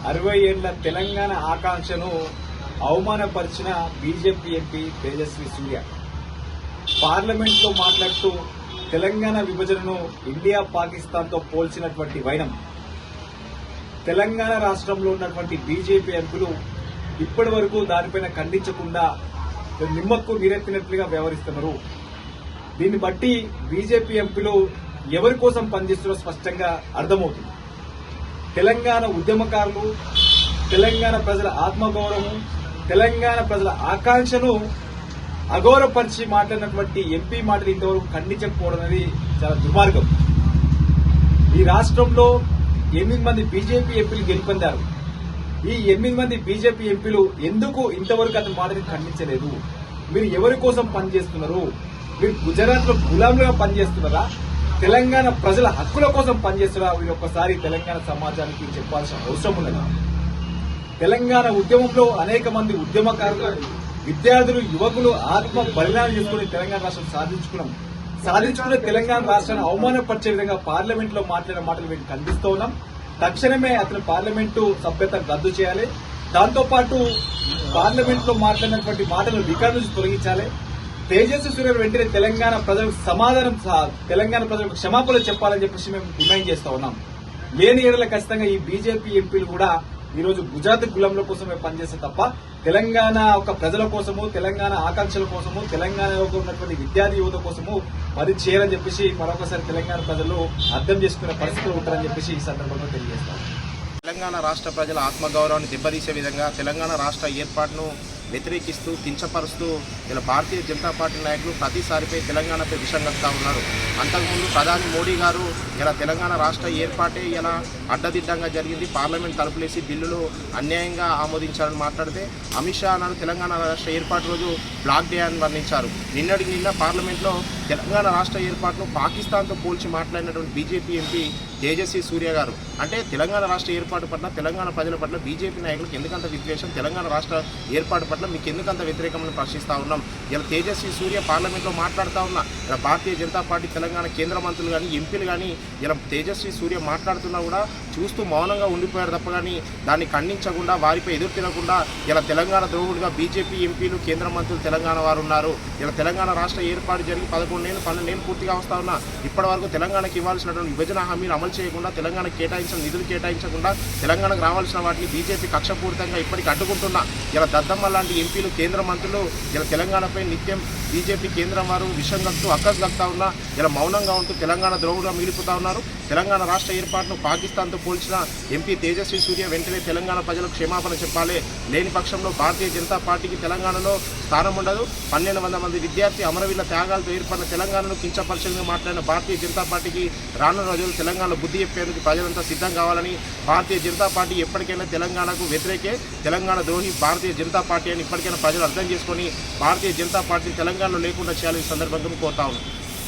60 ఏళ్ల తెలంగాణ ఆకాంక్షను అవమానపరిచిన BJP MP Tejaswi సూర్య పార్లమెంట్లో మాట్లాడుతూ తెలంగాణ విభజనను ఇండియా పాకిస్తాన్తో పోల్చినటువంటి వైనం తెలంగాణ రాష్ట్రంలో ఉన్నటువంటి బీజేపీ ఎంపీలు ఇప్పటి వరకు దానిపైన ఖండించకుండా నిమ్మక్కు నీరెత్తినట్లుగా వ్యవహరిస్తున్నారు. దీన్ని బట్టి బీజేపీ ఎంపీలు ఎవరి కోసం పనిచేస్తున్నారో స్పష్టంగా అర్థమవుతుంది. తెలంగాణ ఉద్యమకారులు, తెలంగాణ ప్రజల ఆత్మగౌరవం, తెలంగాణ ప్రజల ఆకాంక్షను అగౌరవపరిచి మాట్లాడినటువంటి ఎంపీ మాటలు ఇంతవరకు ఖండించకపోవడం అనేది చాలా దుర్మార్గం. ఈ రాష్ట్రంలో 8 మంది బీజేపీ ఎంపీలు గెలుపొందారు. ఈ 8 మంది బీజేపీ ఎంపీలు ఎందుకు ఇంతవరకు అతని మాటని ఖండించలేదు? మీరు ఎవరి కోసం పనిచేస్తున్నారు? మీరు గుజరాత్ లో గులాంలుగా పనిచేస్తున్నారా? తెలంగాణ ప్రజల హక్కుల కోసం పనిచేస్తున్నారా? మీరు ఒక్కసారి తెలంగాణ సమాజానికి చెప్పాల్సిన అవసరం ఉన్నది. తెలంగాణ ఉద్యమంలో అనేక మంది ఉద్యమకారులు, విద్యార్థులు, యువకులు ఆత్మ బలిదానం చేసుకుని తెలంగాణ రాష్ట్రం సాధించుకునే తెలంగాణ రాష్ట్రాన్ని అవమానపరిచే విధంగా పార్లమెంట్ లో మాట్లాడిన మాటలు వీటిని ఖండిస్తూ ఉన్నాం. తక్షణమే అతను పార్లమెంటు సభ్యతను రద్దు చేయాలి. దాంతోపాటు పార్లమెంట్ లో మాట్లాడినటువంటి మాటలు రికార్డు నుంచి తొలగించాలి. తేజస్వి సూర్య వెంటనే తెలంగాణ ప్రజలకు క్షమాపణలు చెప్పాలని చెప్పేసి మేము డిమాండ్ చేస్తా ఉన్నాం. లేని ఏడల ఖచ్చితంగా ఈ బీజేపీ ఎంపీలు కూడా ఈ రోజు గుజరాత్ గులాంల కోసమే పనిచేస్తే తప్ప తెలంగాణ ఒక ప్రజల కోసము, తెలంగాణ ఆకాంక్షల కోసము, తెలంగాణలో ఉన్నటువంటి విద్యార్థి యువత కోసము మరి చేయరని చెప్పేసి మరొకసారి తెలంగాణ ప్రజలు అర్థం చేసుకునే పరిస్థితులు ఉంటారని చెప్పేసి ఈ సందర్భంగా తెలియజేస్తాం. తెలంగాణ రాష్ట్ర ప్రజల ఆత్మగౌరవాన్ని దెబ్బతీసే విధంగా తెలంగాణ రాష్ట్ర ఏర్పాటును వ్యతిరేకిస్తూ, కించపరుస్తూ ఇలా భారతీయ జనతా పార్టీ నాయకులు ప్రతిసారిపై తెలంగాణపై విషం కలుపుతా ఉన్నారు. అంతకుముందు ప్రధాని మోడీ గారు ఇలా తెలంగాణ రాష్ట్ర ఏర్పాటే ఇలా అడ్డదిడ్డంగా జరిగింది, పార్లమెంట్ తలుపులేసి బిల్లులు అన్యాయంగా ఆమోదించాలని మాట్లాడితే అమిత్ షా అన్నారు తెలంగాణ రాష్ట్ర ఏర్పాటు రోజు బ్లాక్ డే అని వర్ణించారు. నిన్న పార్లమెంట్లో తెలంగాణ రాష్ట్ర ఏర్పాటును పాకిస్తాన్తో పోల్చి మాట్లాడినటువంటి బీజేపీ ఎంపీ తేజస్వి సూర్య గారు అంటే తెలంగాణ రాష్ట్ర ఏర్పాటు పట్ల, తెలంగాణ ప్రజల పట్ల బీజేపీ నాయకులకు ఎందుకంత విద్వేషం, తెలంగాణ రాష్ట్ర ఏర్పాటు పట్ల మీకు ఎందుకంత వ్యతిరేకమని ప్రశ్నిస్తూ ఉన్నాం. ఇలా తేజస్వి సూర్య పార్లమెంట్లో మాట్లాడుతూ ఉన్నా ఇలా భారతీయ జనతా పార్టీ తెలంగాణ కేంద్ర మంత్రులు కానీ, ఎంపీలు కానీ ఇలా తేజస్వి సూర్య మాట్లాడుతున్నా కూడా చూస్తూ మౌనంగా ఉండిపోయారు తప్ప కానీ దాన్ని ఖండించకుండా, వారిపై ఎదురు తినకుండా ఇలా తెలంగాణ ద్రోహులుగా బీజేపీ ఎంపీలు, కేంద్ర మంత్రులు తెలంగాణ వారు ఉన్నారు. ఇలా తెలంగాణ రాష్ట్ర ఏర్పాటు జరిగి 11 ఏళ్ళు 12 ఏళ్ళు పూర్తిగా వస్తా ఉన్నా ఇప్పటి వరకు తెలంగాణకు ఇవ్వాల్సినటువంటి విభజన హామీలు అమలు చేయకుండా, తెలంగాణకు కేటాయించిన నిధులు కేటాయించకుండా, తెలంగాణకు రావాల్సిన వాటిని బీజేపీ కక్షపూరితంగా ఇప్పటికీ అడ్డుకుంటున్నా ఇలా దద్దమ్మ లాంటి ఎంపీలు, కేంద్ర మంత్రులు ఇలా తెలంగాణపై నిత్యం బీజేపీ కేంద్రం వారు విషం కలుపుతూ అక్కస్ కలుపుతా ఉన్నా ఇలా మౌనంగా ఉంటూ తెలంగాణ ద్రోహులుగా మిగిలిపోతా ఉన్నారు. తెలంగాణ రాష్ట్ర ఏర్పాటును పాకిస్తాన్తో పోల్చిన ఎంపీ తేజస్వి సూర్య వెంటనే తెలంగాణ ప్రజలకు క్షమాపణ చెప్పాలి. లేని పక్షంలో భారతీయ జనతా పార్టీకి తెలంగాణలో స్థానం ఉండదు. 1200 మంది విద్యార్థి అమరవీరుల త్యాగాలతో ఏర్పడిన తెలంగాణను కించపరిచేందుకు మాట్లాడిన భారతీయ జనతా పార్టీకి రానున్న రోజులు తెలంగాణలో బుద్ధి చెప్పేందుకు ప్రజలంతా సిద్ధం కావాలని, భారతీయ జనతా పార్టీ ఎప్పటికైనా తెలంగాణకు వ్యతిరేకే, తెలంగాణ ద్రోహి భారతీయ జనతా పార్టీ అని ఇప్పటికైనా ప్రజలు అర్థం చేసుకొని భారతీయ జనతా పార్టీ తెలంగాణలో లేకుండా చేయాలని సందర్భంగా కోరుతా ఉన్నాం.